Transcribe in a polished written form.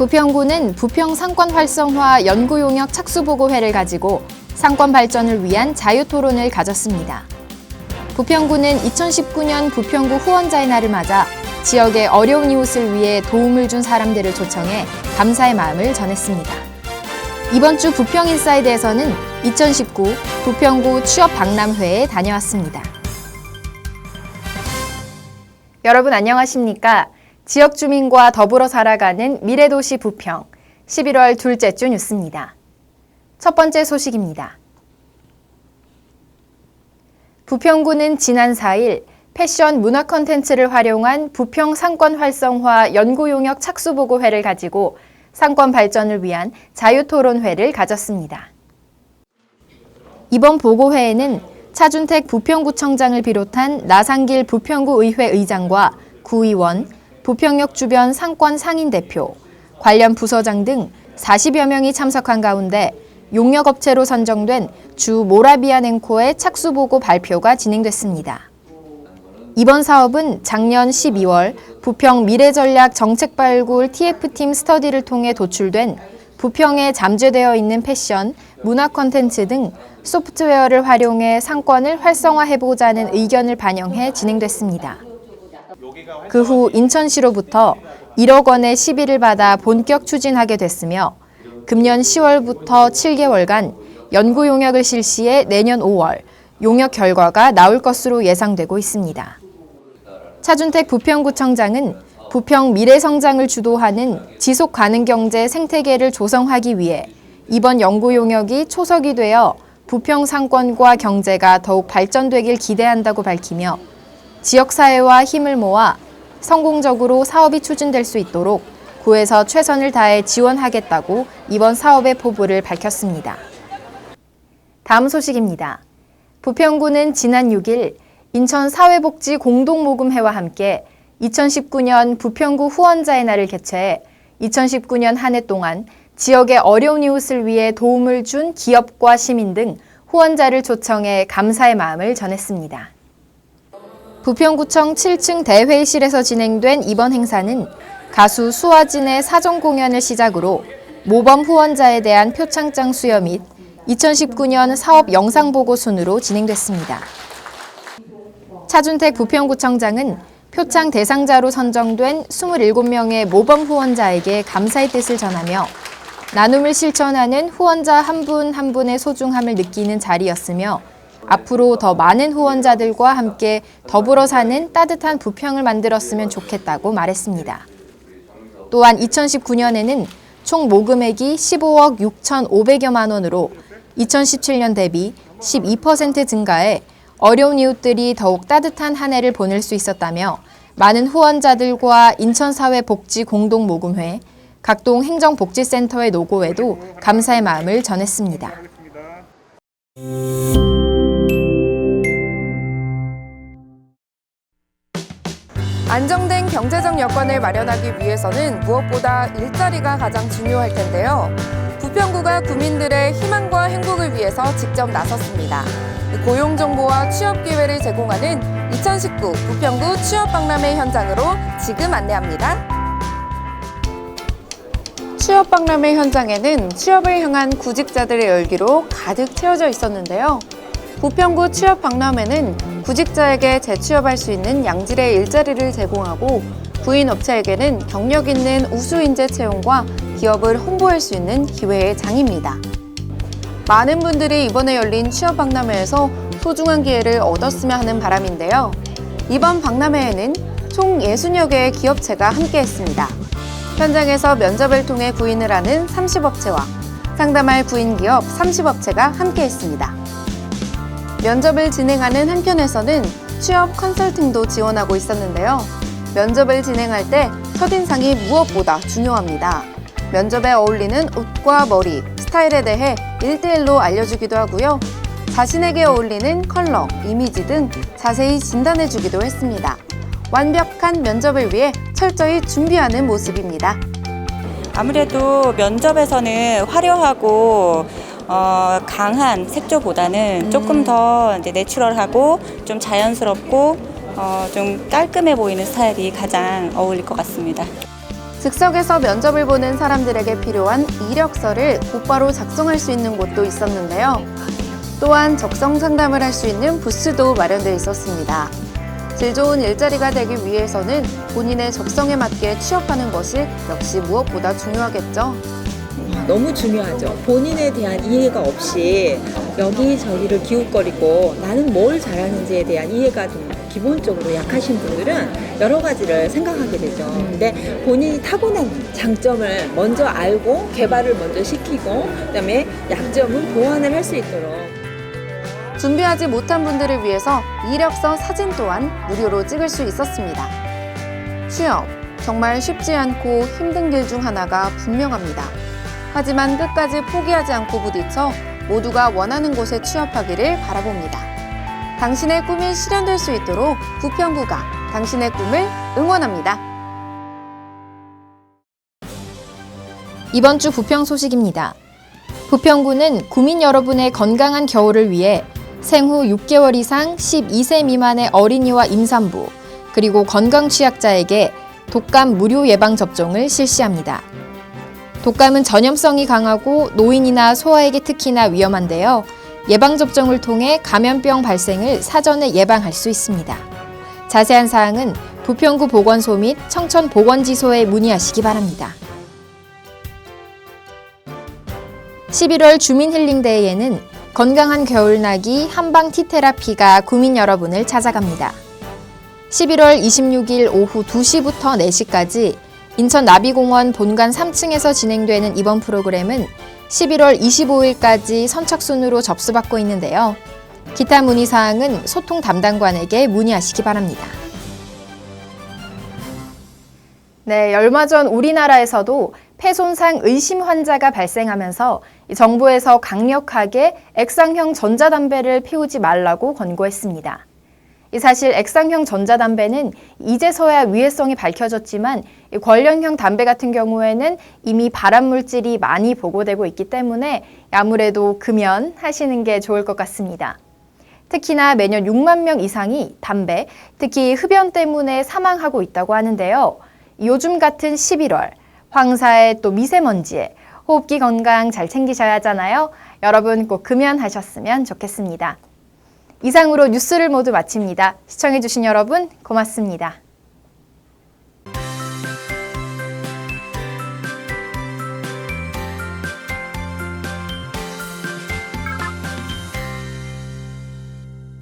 부평구는 부평 상권 활성화 연구용역 착수보고회를 가지고 상권 발전을 위한 자유토론을 가졌습니다. 부평구는 2019년 부평구 후원자의 날을 맞아 지역의 어려운 이웃을 위해 도움을 준 사람들을 초청해 감사의 마음을 전했습니다. 이번 주 부평인사이드에서는 2019 부평구 취업박람회에 다녀왔습니다. 여러분 안녕하십니까? 지역 주민과 더불어 살아가는 미래도시 부평 11월 둘째 주 뉴스입니다. 첫 번째 소식입니다. 부평구는 지난 4일 패션 문화 콘텐츠를 활용한 부평 상권 활성화 연구용역 착수보고회를 가지고 상권 발전을 위한 자유토론회를 가졌습니다. 이번 보고회에는 차준택 부평구청장을 비롯한 나상길 부평구 의회 의장과 구의원, 부평역 주변 상권 상인대표, 관련 부서장 등 40여 명이 참석한 가운데 용역업체로 선정된 주 모라비안 앵코의 착수보고 발표가 진행됐습니다. 이번 사업은 작년 12월 부평 미래전략 정책발굴 TF팀 스터디를 통해 도출된 부평에 잠재되어 있는 패션, 문화 콘텐츠 등 소프트웨어를 활용해 상권을 활성화해보자는 의견을 반영해 진행됐습니다. 그 후 인천시로부터 1억 원의 시비를 받아 본격 추진하게 됐으며 금년 10월부터 7개월간 연구 용역을 실시해 내년 5월 용역 결과가 나올 것으로 예상되고 있습니다. 차준택 부평구청장은 부평 미래성장을 주도하는 지속가능경제 생태계를 조성하기 위해 이번 연구 용역이 초석이 되어 부평 상권과 경제가 더욱 발전되길 기대한다고 밝히며 지역사회와 힘을 모아 성공적으로 사업이 추진될 수 있도록 구에서 최선을 다해 지원하겠다고 이번 사업의 포부를 밝혔습니다. 다음 소식입니다. 부평구는 지난 6일 인천사회복지 공동모금회와 함께 2019년 부평구 후원자의 날을 개최해 2019년 한 해 동안 지역의 어려운 이웃을 위해 도움을 준 기업과 시민 등 후원자를 초청해 감사의 마음을 전했습니다. 부평구청 7층 대회의실에서 진행된 이번 행사는 가수 수아진의 사전 공연을 시작으로 모범 후원자에 대한 표창장 수여 및 2019년 사업 영상 보고 순으로 진행됐습니다. 차준택 부평구청장은 표창 대상자로 선정된 27명의 모범 후원자에게 감사의 뜻을 전하며 나눔을 실천하는 후원자 한 분 한 분의 소중함을 느끼는 자리였으며 앞으로 더 많은 후원자들과 함께 더불어 사는 따뜻한 부평을 만들었으면 좋겠다고 말했습니다. 또한 2019년에는 총 모금액이 15억 6,500여만 원으로 2017년 대비 12% 증가해 어려운 이웃들이 더욱 따뜻한 한 해를 보낼 수 있었다며 많은 후원자들과 인천사회복지공동모금회, 각동 행정복지센터의 노고에도 감사의 마음을 전했습니다. 안정된 경제적 여건을 마련하기 위해서는 무엇보다 일자리가 가장 중요할 텐데요. 부평구가 구민들의 희망과 행복을 위해서 직접 나섰습니다. 고용 정보와 취업 기회를 제공하는 2019 부평구 취업박람회 현장으로 지금 안내합니다. 취업박람회 현장에는 취업을 향한 구직자들의 열기로 가득 채워져 있었는데요. 부평구 취업박람회는 구직자에게 재취업할 수 있는 양질의 일자리를 제공하고 구인 업체에게는 경력 있는 우수인재 채용과 기업을 홍보할 수 있는 기회의 장입니다. 많은 분들이 이번에 열린 취업박람회에서 소중한 기회를 얻었으면 하는 바람인데요. 이번 박람회에는 총 60여 개의 기업체가 함께했습니다. 현장에서 면접을 통해 구인을 하는 30업체와 상담할 구인기업 30업체가 함께했습니다. 면접을 진행하는 한편에서는 취업 컨설팅도 지원하고 있었는데요. 면접을 진행할 때 첫인상이 무엇보다 중요합니다. 면접에 어울리는 옷과 머리, 스타일에 대해 1대1로 알려주기도 하고요. 자신에게 어울리는 컬러, 이미지 등 자세히 진단해주기도 했습니다. 완벽한 면접을 위해 철저히 준비하는 모습입니다. 아무래도 면접에서는 화려하고 강한 색조보다는 조금 더 이제 내추럴하고 좀 자연스럽고 좀 깔끔해 보이는 스타일이 가장 어울릴 것 같습니다. 즉석에서 면접을 보는 사람들에게 필요한 이력서를 곧바로 작성할 수 있는 곳도 있었는데요. 또한 적성 상담을 할 수 있는 부스도 마련되어 있었습니다. 질 좋은 일자리가 되기 위해서는 본인의 적성에 맞게 취업하는 것이 역시 무엇보다 중요하겠죠. 너무 중요하죠. 본인에 대한 이해가 없이 여기저기를 기웃거리고 나는 뭘 잘하는지에 대한 이해가 좀 기본적으로 약하신 분들은 여러 가지를 생각하게 되죠. 근데 본인이 타고난 장점을 먼저 알고 개발을 먼저 시키고 그다음에 약점은 보완을 할 수 있도록 준비하지 못한 분들을 위해서 이력서 사진 또한 무료로 찍을 수 있었습니다. 취업, 정말 쉽지 않고 힘든 길 중 하나가 분명합니다. 하지만 끝까지 포기하지 않고 부딪혀 모두가 원하는 곳에 취업하기를 바라봅니다. 당신의 꿈이 실현될 수 있도록 부평구가 당신의 꿈을 응원합니다. 이번 주 부평 소식입니다. 부평구는 구민 여러분의 건강한 겨울을 위해 생후 6개월 이상 12세 미만의 어린이와 임산부, 그리고 건강 취약자에게 독감 무료 예방 접종을 실시합니다. 독감은 전염성이 강하고 노인이나 소아에게 특히나 위험한데요. 예방접종을 통해 감염병 발생을 사전에 예방할 수 있습니다. 자세한 사항은 부평구 보건소 및 청천보건지소에 문의하시기 바랍니다. 11월 주민힐링데이에는 건강한 겨울나기 한방 티테라피가 구민 여러분을 찾아갑니다. 11월 26일 오후 2시부터 4시까지 인천 나비공원 본관 3층에서 진행되는 이번 프로그램은 11월 25일까지 선착순으로 접수받고 있는데요. 기타 문의사항은 소통 담당관에게 문의하시기 바랍니다. 네, 얼마 전 우리나라에서도 폐손상 의심 환자가 발생하면서 정부에서 강력하게 액상형 전자담배를 피우지 말라고 권고했습니다. 사실 액상형 전자담배는 이제서야 위해성이 밝혀졌지만 관련형 담배 같은 경우에는 이미 발암물질이 많이 보고되고 있기 때문에 아무래도 금연하시는 게 좋을 것 같습니다. 특히나 매년 6만 명 이상이 담배, 특히 흡연 때문에 사망하고 있다고 하는데요. 요즘 같은 11월, 황사에 또 미세먼지에 호흡기 건강 잘 챙기셔야 하잖아요. 여러분 꼭 금연하셨으면 좋겠습니다. 이상으로 뉴스를 모두 마칩니다. 시청해주신 여러분 고맙습니다.